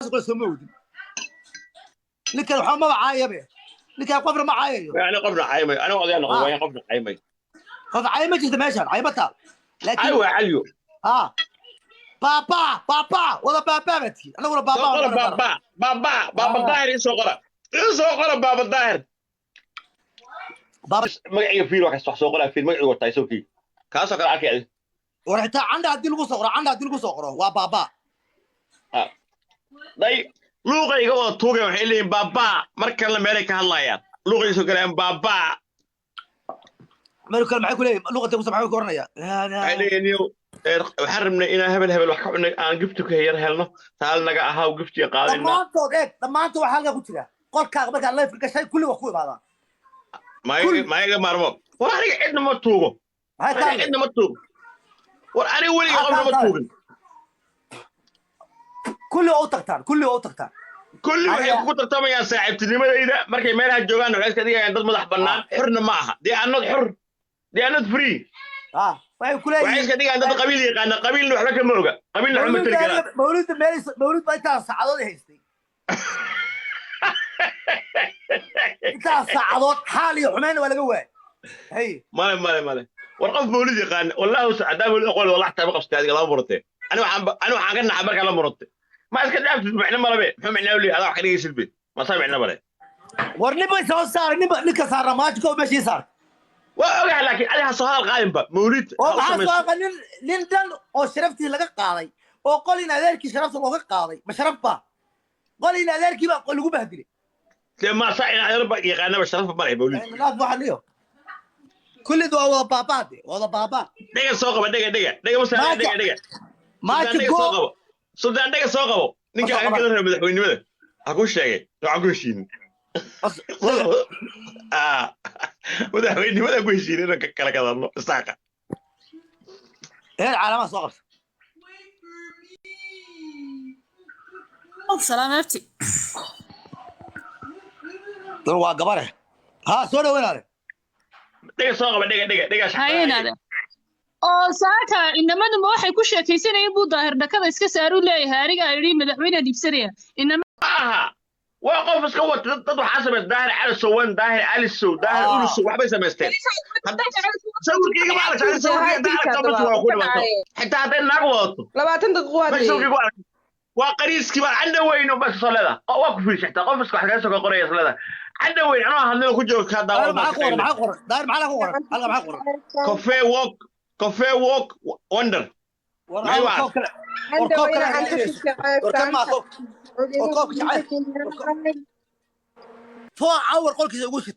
كل سمود لك الحوم ما معايا به لك قفر معايا يعني قفر عايمي انا وضيع نقول وين قفر عايمي قفر عايمي جد ماشي عايمتها لكن ايوه عليو بابا ولا بابا بتي انا ولا بابا بابا الظاهر يسوق بابا الظاهر بابا magacayga fiil waxa soo qoraa fiil magacayga wata isoo fiil kaasoo kale arkay ورحت عندها دي لو سو عندها دي لو سو وا بابا day luuqayga wada tuugay waxay leeyihiin baba marka la meelay ka hadlayaan luuqayso galeen baba مالك معي كل لغه وسمعوا كورنيا waxay leeyihiin waxaan rabnay inaan hebel wax ka cunay aan gifti ka yar helno taal naga ahaa gifti qaadayna dhammaantood waxaa laga ku jira qolkaaga markaa life ka shay kulli wax ku imaada maaga marmo war aniga cidna ma tuugo cidna ma tuugo war aniga weliga qofna ma tuugin kulli oo tagtaan kulli waxay ku tartamayaan saaxiibtinimadayda markay meelaha joogaan waxay iska dhigayaan dad madax bannaan xurna ma aha they are not free waxay ku leeyihiin waxay iska dhigayaan dad qabiil yaqaana qabiilna waxba kama oga qabiilna waxba tiri kara mawlid baa intaa saacadood haystay intaa saacadood xaal iyo xumeyn waa laga waayay hay male war qof mawlid yaqaan wallahi saacadaa mawlid aqoon wallahi taaba qastay adiga laba murtay ani waxaan ka naxay marka la murtay ما اسكت دافت معنا ملبي فهم عنا ولي هذا خليه يسلبي ما صار معنا ملبي ورنبي صار نبى صار ماجكو ماشي صار وقع لكن عليها سؤال قائم مولد لندن او شرفتي لقى قاضي او قال لنا ذلك شرفت لو قاضي ما شرف با قال لنا ذلك با لو بهدلي لما صاينا على ربك يقانا بشرف ما مولد لا واحد اليوم كل دو بابا دقه سوق دقه مسا دقه ماجكو سلطان دقه soo qabo ninka aan ka rabay madaxweynimada ha ku sheegay waxa ku heshiin madaxweynimada ku heshiin inaan kala kadano isaaqa calaamad soo qabta salaamati dad waa gabare soo dhawaanaade daqe soo qabo daqe haynaade oo saaka inamadu ma waxay ku sheekaysanayeen buu daahir dhakada iska saaru leeyahay ariga ay yiri madaxweynaha dibsanaya inama waa qof iska wata dad waxa sameeyay daahir cali sowan daahir cali sow daahir ulusu waxbay sameysteen sawirkiga ma aragtay sawirkiga daahir tabtu waa ku dhimato xitaa haday naag wadato 20 daqiiqo waa qariiski baa canda weyno bas solada waa ku fiirshata qof iska wax ka soo qoraya solada canda weyn anoo hadlay ku joogo ka daawo maxaa qoran daahir maxaa ku qoran halka maxaa qoran Coffee walk wonder. أيوة. فوق أول قول كذا يقول شيء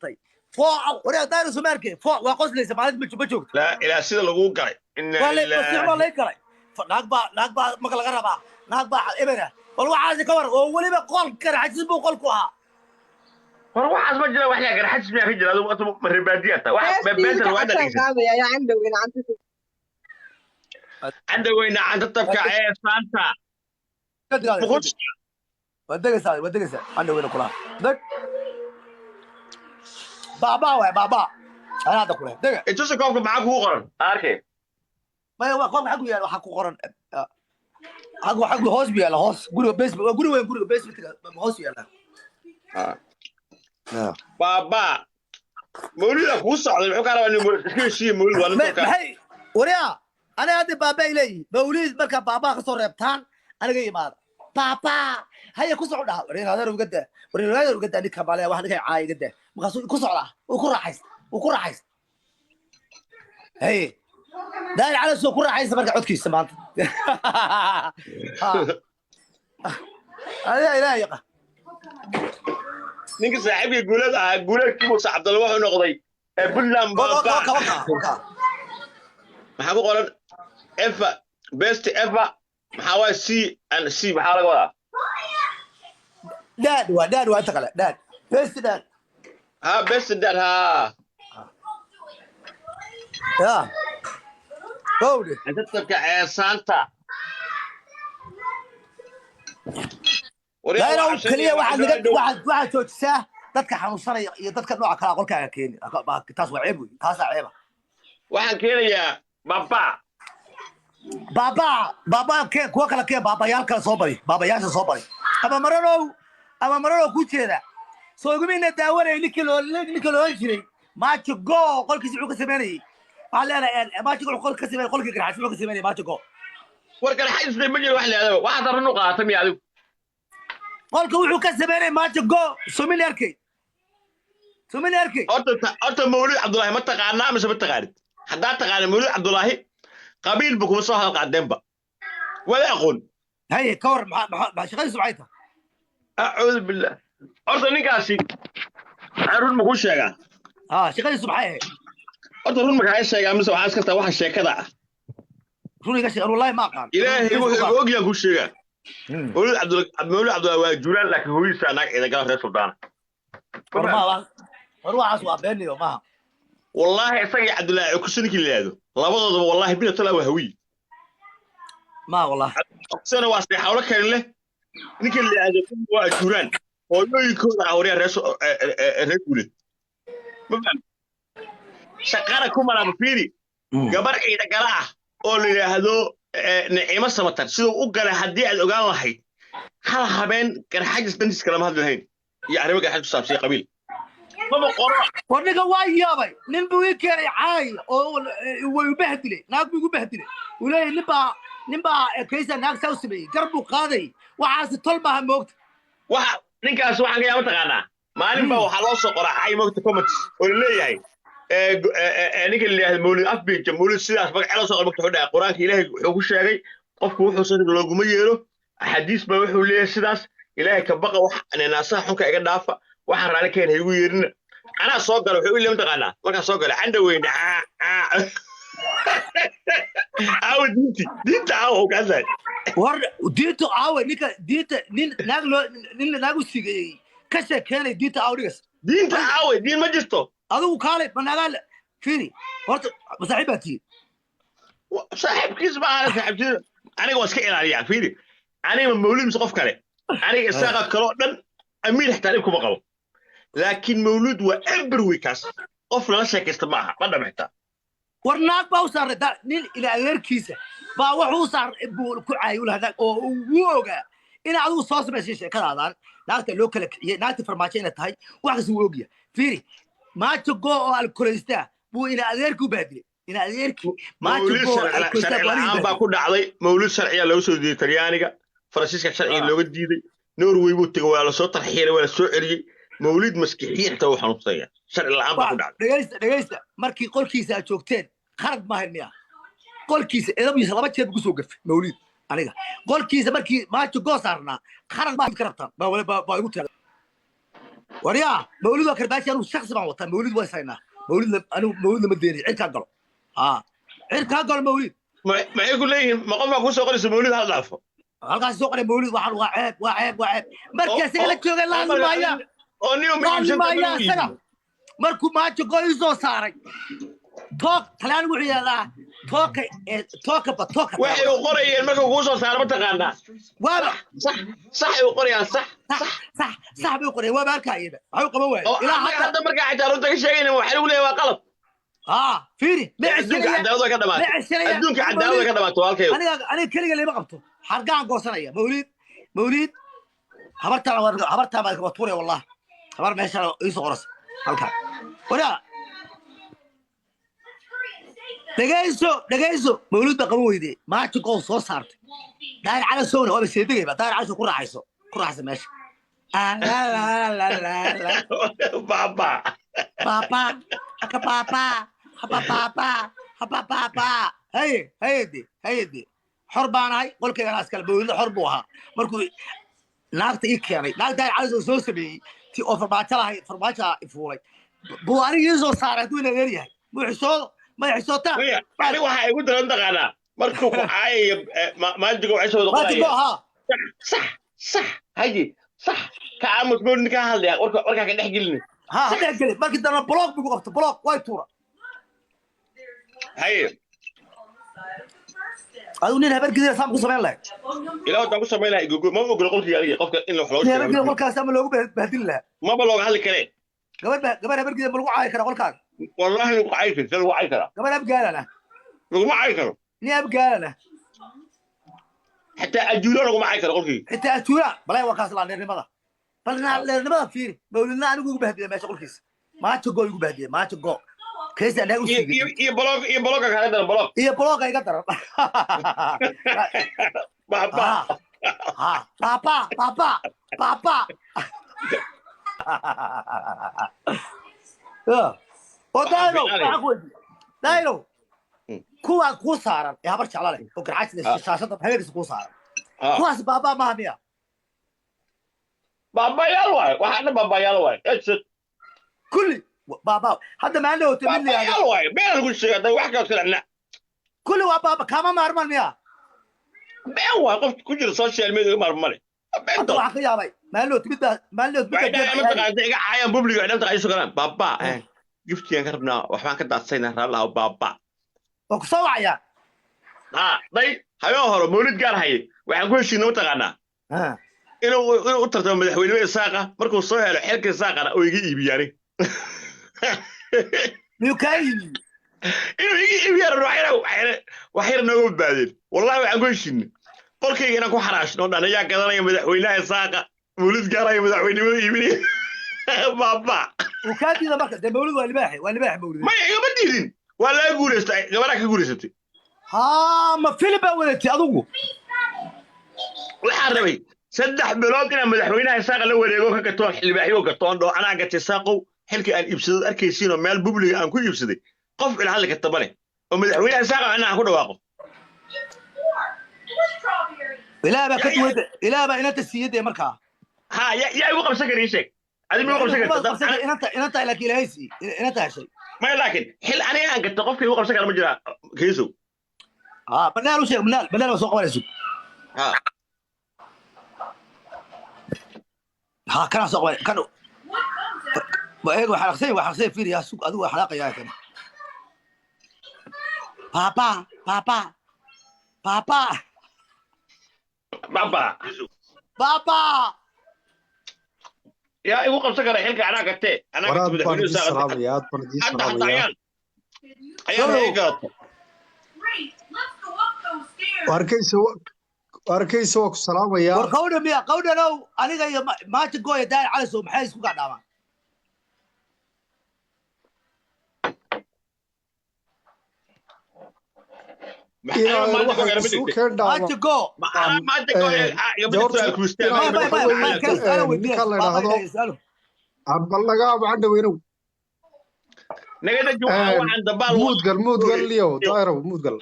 فوق وريا داير سماركي فوق وقص لي سمعت بتشوف لا إلى سيد لغو قري إن والله يقري ناقبا مقل غربا ناقبا إبرة والله عايز كور وولي بقول كر عجز بقول كوها والله عايز مجرى وحنا كر حجز ما في جرى هذا وقت مربادية واحد بنت الوعد اللي يا عنده وين عنده وين عند الطبقة إيه سانتا ودق سال عنده وين كلها دق بابا أنا هذا كله دق أنت شو كوفك معك هو قرن أركي ما هو كوفك حقه يا حقه قرن حقه هوس بيا لا هوس قولوا بس قولوا وين قولوا بس هوس يا لا بابا مولد أخوص على الحكارة وإنه كل شيء مولد وأنا هاي وريا أنا هذا بابا إلي مولد بركة بابا خسر ربطان أنا جاي ماذا بابا هيا كسر ده وريا هذا رجدا وريا هذا رجدا نك بالله واحد جاي عاي جدا مخصوص كسر ده وكرة حيس هي ده على سو كرة حيس بركة عود كيس سمعت هذا يا ninka saaxiibka guulada kiibo Cabdalla wuxuu noqday Buntland baba maxaa ku qoran ever best ever maxaa waa C and C maxaa laga wadaa dad waa inta kale dad best dad ya howde inta tabka ceesaanta لا كلية واحد توجسه dadka xanuunsanaya iyo dadka nooca kala qolkaaga keenay taas waa ceeb weey taas waa ceeb waxaan keenayaa baba kuwa kala keen baabayaal kala soo bari baabayaasha soo bari أما مرة كوتشيدا سو يقول إن داوري نيكلو هنشري ما تجو قول كسي عوك سماني قال أنا ما تجو قول كسي قول كي حاسب عوك سماني ما تجو وركن حيز لي مجي واحد رنو قاتم يا ذو قول كي عوك سماني ما تجو سمين يركي أنت مولود عبد الله ما تقعنا مش بتقعد حدا تقعنا مولود عبد الله قبيل بكم صاحب قدام بقى ولا أقول هاي كور مع شغل سبعتها أعوذ بالله أنت نيكاسي عارون ما كوش يا شغل سبعة أنت رون ما كايش يا مسوا عايز كتا واحد شيء كذا روني كاش والله ما قال إلهي هو يا كوش يا مولود عبد الله جولان لكن هو يسألك إذا قال رئيس السلطان ما روح عصوا بيني وما والله سجى عبد الله كسنك اللي هذا لا بضل والله بينا طلع وهوي ما والله سنة واسطة حاولك كان له نيك اللي هذا هو جولان هو يكون عوري رئيس ولد مفهم شقاركم على بفيري قبر إذا قلعه أولي هذا نعيمة سمتر سيدو أقل حدي الأقال الله هل هبين كان حاجة ستنسي كلام هذا الحين يعني ما كان حاجة صعب شيء قبيل ما بقرأ ورنيك واي يابي نبوي كاري عاي أو ويبهدلي ناقبي يبهدلي ولا نبا كيسا ناق سوسبي قربوا قاضي وعاس الطلبة هم وقت ninkaas waxaan yaa mataqaanaa maalin baa waxa loo soo qoraa ay moogta comments oo leeyahay ninka leeyahay mawlid afbiija mawlid sidaas magac la soo qoray wuxuu dhahay quraanka ilaahay wuxuu ku sheegay qofku wuxuu soo looguma yeelo xadiis baa wuxuu leeyahay sidaas ilaahay ka baqa wax anaasaha xunka iga dhaafa waxaan raali keenay igu yeerina ana soo galo wuxuu leeyahay mataqaanaa marka soo galo canda weyn aw diinta aw kaasay war diinta aw ninka diinta nin naagu sigay ka sheekeynay diinta aw dhigas diinta aw diin ma jirto adigu kaalay banagal fiiri horta saaxiibati saaxiibkiis baa saaxiibtii aniga waa iska ilaaliyaa fiiri aniga mawlid mis qof kale aniga isaga kale oo dhan amiir xitaab kuma qabo laakiin mawlid waa every weekaas qof la sheekaysta maaha ma dhamixta warnaag baa u saaray nin ila adeerkiisa baa wuxuu saaray buu ku caayay lahayd oo uu ogaa in adigu soo sameysay sheekadaadan naagta loo kala kiciyay naagta farmaajo inay tahay wax kaas uu ogyahay fiiri maajo go oo alkoolista buu ila adeerku baadilay ila adeerki maajo go alkoolista baa ku dhacday mawlid sharciya lagu soo diiday Talyaaniga Faransiiska sharciga looga diiday Norway buu tagay waa la soo tarxiilay waa la soo celiyay mawlid maskixiinta uu xanuunsanaya sharci la'aan baa ku dhacday dhageysta markii qolkiisa aad joogteen kharad ma hayniya qolkiisa eedabkiisa laba jeer ku soo gafay mawlid aniga qolkiisa markii maajo go saarnaa kharad ma karabtaan baa igu taagay wariya mawlid waa karbaashi anu shakhsi baan wataa mawlid waa saynaa mawlid lama deeniy cirkaa galo cirkaa galo mawlid maxay ku leeyihiin ma qof baa ku soo qoraysa mawlid hal dhaafo halkaas soo qoray mawlid waxaan waa ceeb markaas la joogay laazimaya oo niyo laazimaya markuu maajo go isoo saaray توك تلان وحيالا توك waxay u qorayeen marka uu soo saaro mataqaana waa صح ay u qorayaan صح bay u qorayeen waa markaayada waxa qaba way ila hadda marka ay taaro taga sheegayna waxa lagu leeyahay waa qalab fiiri adduunka cadaalada ka dhamaato halkayo aniga kaliya leema qabto xargaan goosanaya mawlid habarta baa ka tuuray wallahi habar meesha isoo qoras halka wala dhageyso mawlid baa qaba weyde maajo gool soo saartay daayir cala sowna waa seedigay ba daayir cala ku raaxayso meesha baba haydi xor baan ahay qolkayga askal mawlid xor buu ahaa markuu naagta ii keenay naag daayir cala soo sameeyey ti oo farmaajo ifuulay buu aniga ii soo saaray hadduu ina leeyahay buuxisoodo ما يحسوتا يعني waxa ay ugu daran taqaana markuu ku caayay maajiga waxay soo qorayaan صح haji صح ka aamus mood ninka hadlaya warka ka dhex gelin dhex gelin markii dana block buu qabto block way tuura hay adu nin habar gidira saam ku sameyn lahayd ilaa wadda ku sameyn lahayd gogo ma ogol qolkii yaaliye qofka in wax loo sheego habar qolkaas ama loogu bahdin lahaa ma ba looga hadli karee gabar habar gidira lagu caay kara qolkaaga والله لو عايز لو عايز كمان ابقى انا لو ما عايز ني ابقى انا حتى أجولون أقوم معاك أقولك حتى أتورا بلا وكاس الله نرمضة بل نرمضة فير مولنا أنا أقول بهدي ما شغل كيس ما تقول يقول بهدي ما تقول كيس أنا أقول بلوك هذا بلوك بلوك يقدر بابا بابا دايرو كوا كوسارن يا برش على لي وقرعت الشاشه بحيرس كوسارن كواس بابا ما بيا بابا يلوي واحد بابا يلوي كل بابا هذا ما له تبني بابا يلوي بين نقول شيء هذا واحد كذا كل بابا كمان ما ارمل ميا بين واقف كل السوشيال ميديا مرمله انت واحد يا باي ما له تبدا انت عايم بوبليك انت عايز سكران بابا جبت يا كربنا وحنا كدا سينا الله بابا وكسوعيا ضي هيو هرو مولد قال هي waxaan ku heshiinay u taqaanaa inuu u tartamo madaxweynaha Isaaqa markuu soo helo xilka Isaaqana oo iga iibiyay ميوكاي inuu iga iibiyay waxyar nooga badbaadeen wallahi waxaan ku heshiinay qolkayga inaan ku xaraashno dhan ayaa gadanaya madaxweynaha Isaaqa mawlid gaaraya madaxweynaha iibinay baba وكادي ده marka de mawlid waa libaax mawlid ma iga badilin waa la guuleystay gabadha ka guuleysatay ما فيلم ولتي أدوه الحربي سدح بلاد إن مدحوينها يساق لو وريجو كتون حلباحي وكتون دو أنا قلت يساقو حلك أن يبسد أركيسين ومال بوبلي أن كل يبسدي قف إلى هذا كتبني ومدحوينها يساق أنا أقول واقف إلا بكتود إلا بإنت السيد يا مركا ها يا وقف سكر يشك هذا من وقف سكر إنت لك إلهيسي إنت هالشيء ما لكن حل أنا أن قلت قف وقف سكر مجرى كيسو بنال وشيء بنال وسوق ولا سوق كان سوق ولا كانوا بأيجو حلقتين في يا سوق أدوه حلقة يا كمان بابا يا وقف سكر حلك أنا قلت أنا قلت بدحوين يساق حتى واركيسو السلام يا قونا لو أنا ما تقول يا داير على سوق محيس كوكا داما ما تقول مود قال ليو دايرو مود قال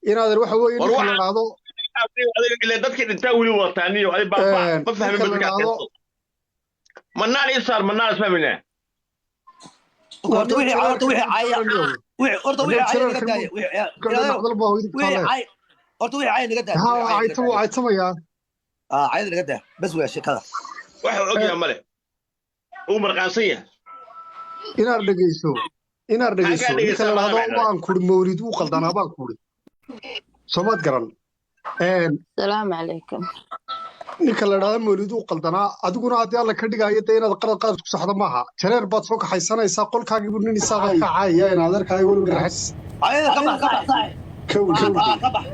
إن هذا الواحد هو ينقل هذا اللي ضدك أنت ولي وطني وأي بابا ما فهم بدك منال يصير منال اسمه منه وحي عاية عايز نقدر بس ويا شيء كذا واحد أوكي ماله ومرقانسية إن أردقيسو نكال هذا بان كوري موريد وقلدان بان كوري صمت قرن السلام عليكم نكال هذا موريد وقلدان أدقنا عدي الله كردقا يتين هذا قرد كسحضا معها شرير بات سوك حيسانا يسا قول كاقي بنين يساقا كعايا إن هذا كاقي يقول قرحس عايز قبح صاحي كول قبح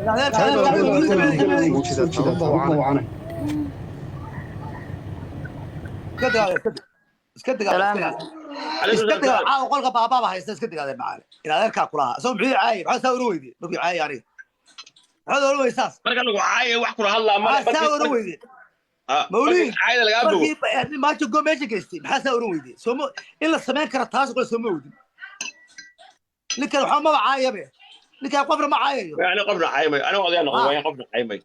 اسكدق قولك بابا هيست اسكدق هذا معانا إن هذا كاكلها سو بحي عاي بحال ساوي رويدي بقي عاي يعني هذا روي اساس marka lagu caayo wax kula hadlaa ma ساوي رويدي مولين caayada laga dugo ما تقول ماشي كيستي بحال ساوي رويدي سو إلا سمين كرتاس ولا سو مودي لك الحوم ما عايبه لك قبر ما عايبه يعني قبر عايمه انا وضيع نقول وين قبر عايمه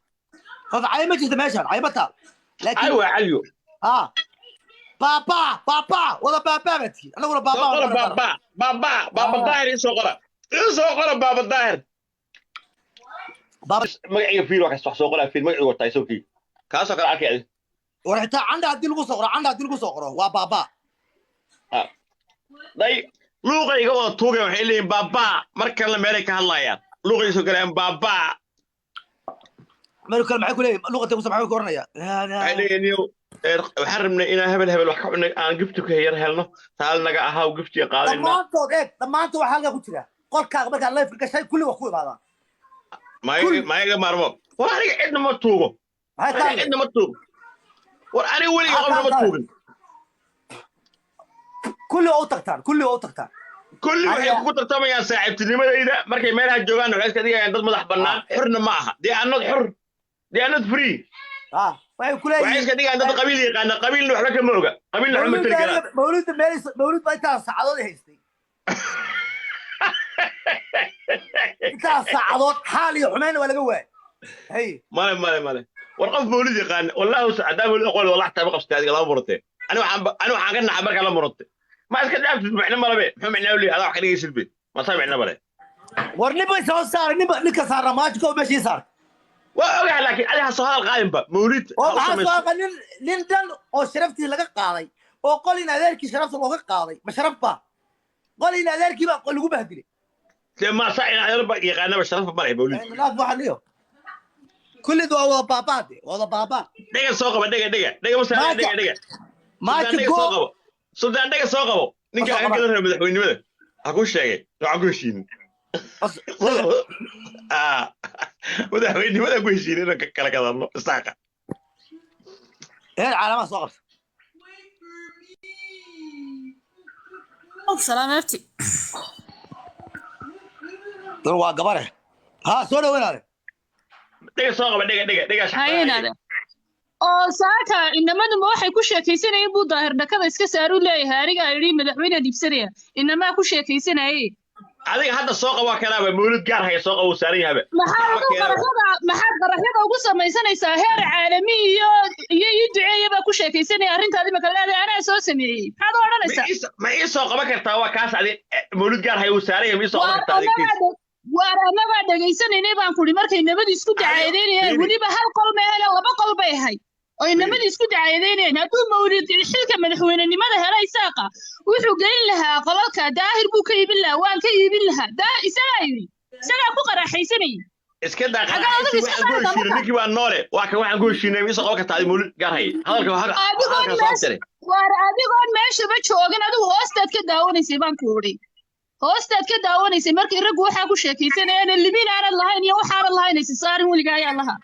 قبر عايمه جد ماشي عايبتها لكن ايوه عليو بابا ولا بابا بتي انا ولا بابا داير يسوق بابا داير بابا magacayga fiir waxa soo qoraa fiir magaciga wata isooki kaasoo kala arkay ورحت عندها hadii lagu soo qoro waa baba day luuqayga wada tuugay waxay leeyihiin baba marka la meelay ka hadlayaan luuqayso galeen baba marka maxay ku leeyihiin luuqada ku sameeyay ku oranaya ay leeyihiin waxaan rabnay inaan hebel wax ka cunay aan gifti ka yar helno taal naga ahaa gifti qaadayna dhammaantood waxa halka ku jira qolkaaga marka live ka gashay kulli wax ku imaadaan ما يجي مرمو وأنا عندنا ما توقف عندنا ما توقف وأنا ولي قبل ما توقف كله أوتكتان كل waxay ku tartamayaan saaxiibtinimadayda markay meelaha joogaan waxay iska dhigayaan dad madax bannaan xurna ma aha they are not free waxay ku leeyihiin waxay iska dhigayaan dad qabiil yaqaana qabiilna waxba kama oga qabiilna waxba matali kara mawlid baa intaa saacadood haystay intaa saacadood xaal iyo xumeyn waa laga waayay hay male war qof mawlid yaqaan wallahu saadaa mawlid aqoon wallahi taa qabstay adiga laba murtay ani waxaan ka naxay marka la murtay ما اسكت لعبت معنا مرة ما معنا ولي هذا واحد يجي البيت ما صار معنا مرة ورنبي صار نبى صار ماجكو ماشي صار وأوجع لكن عليها سؤال غايم بقى مولد سؤال لندن أو شرفتي لقى قاضي أو قال لنا ذلك شرفت لقى قاضي ما شرف بقى قال لنا ذلك بقى قال له بهدلي لما صاير على ربع يغنى بشرف بقى مولد الناس واحد اليوم كل ده هو بابا دقيقة سوق دقيقة مثلا دقيقة ماجكو سلطان دقيقة سوق ninka aan kala rabay madaxweynimada ha ku sheegay waxa ku heshiin madaxweynimada ku heshiin inaan kala kadano istaaqa calaamad soo qabta salaamati dad waa gabare ha soo dhawanaade dega soo qaba dega haynaade oo saaka inamadu ma waxay ku sheekaysanayeen buu daahir dhakada iska saaru leeyahay ariga ay yiri madaxweyne dibsanaya inama ku sheekaysanayay adiga hadda soo qaba kalaaba mawlid gaar hay soo qabo saaran yahay maxaad qaraxyada ugu samaysanaysaa heer caalami iyo duceeyaba ku sheekaysanaya arrintaadi ma kala leedahay anaa soo sameeyay maxaad odhanaysaa ma ii soo qaba kartaa waa kaas adi mawlid gaar hay uu saaran yahay ma ii soo qaba kartaa waar anaba dhagaysanayay baan kuli markay nabad isku dacaydeenayeen waliba hal qol ma hele laba qol bay ahay oo nabad isku dacaydeenayeen hadduu mawlid xilka madaxweynenimada helay saaqa wuxuu gelin lahaa qolalka daahir buu ka iibin lahaa waan ka iibin lahaa isagaa ku qaraxaysanayay iska daaqaa ninkii waa noole waa kan waxaan ku heshiinay isoo qaba kartaa mawlid gaar hay hadalka waar adigoon meeshaba joogin adigu hoostaad ka daawanaysay baan ku odhay hoostaad ka daawanaysay markii raggu waxaa ku sheekaysanayeen libin aanad lahayn iyo waxaanad lahayn aysi saarin weligaa ayaa lahaa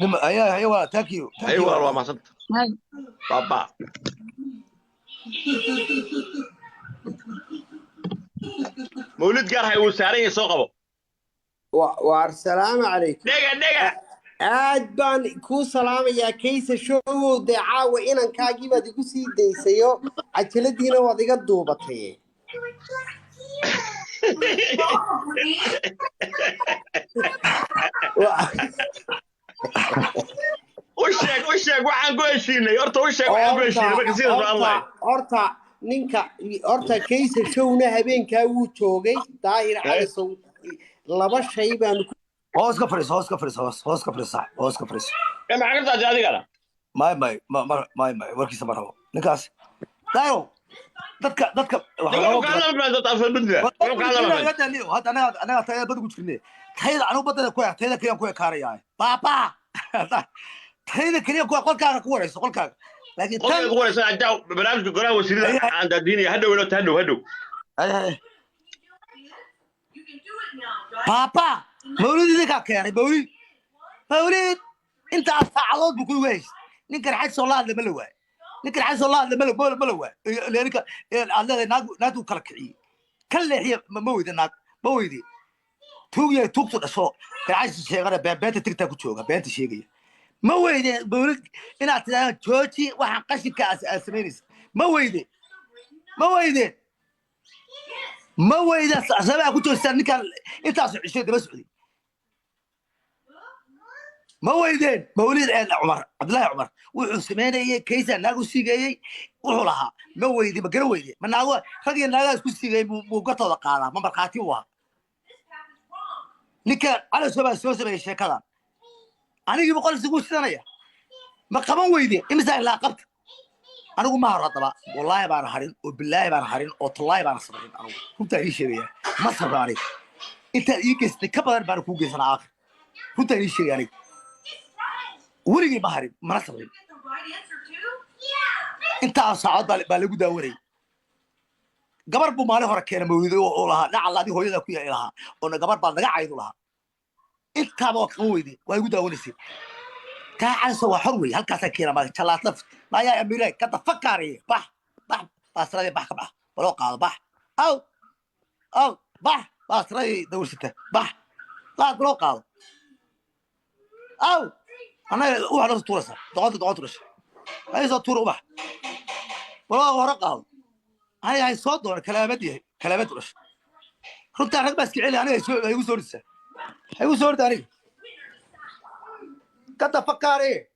ايوه thank you ايوه ما صدق بابا مولد قال هاي وسارين سوقبو والسلام عليكم دقة aad baan ku salaamayaa kaysa show dacaawa inaan kaagiibaad igu sii daysayo cajaladiina waad iga duubatay وشك waxaan ku heshiinay horta waxaan ku heshiinay marka sida Allah horta kaysa showna habeenkaa wuu joogay daahir calisow laba shay baan hoos ka fariis kama xaqta adiga may warkiisa marabo ninkaas daahir dadka hadda anaga tayada bad ku jirnay tayada anu badana ku tayada kaliya ku kaarayaa papa tayada kaliya ku qolkaaga ku warayso qolkaaga laakiin tan ku warayso ajaw barnaamijka golaha wasiirada aan dadiniya hadhow papa mawlid ka keenay mawlid inta saacadood buu ku weys ninkan xaj soo laad lama lawaay ninkan xaj soo laad lama lawaay leerika alle naadu kala kiciye kan leexiye ma weydi tuugtu dhasho xaj sheegana beenta tigta ku jooga beenta sheegaya ma weydi mawlid inaad tidaahdaan jooji waxaan qashinka sameynaysa ma weydi sabaa ku joogtaan ninkan intaas cishay daba socday ما ويدين مولد عمر عبد الله عمر وحسمانية كيسة ناقو سيجي وحولها ما ويدي بقرا ويدي من ناقو خلي ناقو سيجي موقطة وقالة ما برقاتي وها نكا على سبب الشيء كذا أنا يجي بقول سيقول سنة ما كمان ويدي إمسا لا قبت أنا أقول ما هرطبا والله بان حرين وبالله بان حرين وطلعي بان صبرين أنا كنت أعيش شيء ما صبراني أنت يجلس كبر بان كوجي سنة آخر كنت أعيش شيء يعني ورقي بحري ما نصبرين انت صعد بالغو داوري gabar buu maalin hore keenay mawlido oo laha dhac Allah di hooyada ku yeelaha oo gabar baa laga caydo laha انت ابوك قويدي ويقول داونسي كاعن سوا حروي هل كاسا كينا ما شلات لفت لا يا اميري كنت فكري بح باسري بح كبح ولو قال بح او بح باسري دورسته بح لا ولو قال او انا واحد تورسه ضغط رش اي صوت تور بح ولو ورقه هاي صوت دور كلامات رش كنت انا بس كعلي انا يسوي سورسه هيو سورد عليك كنت فكري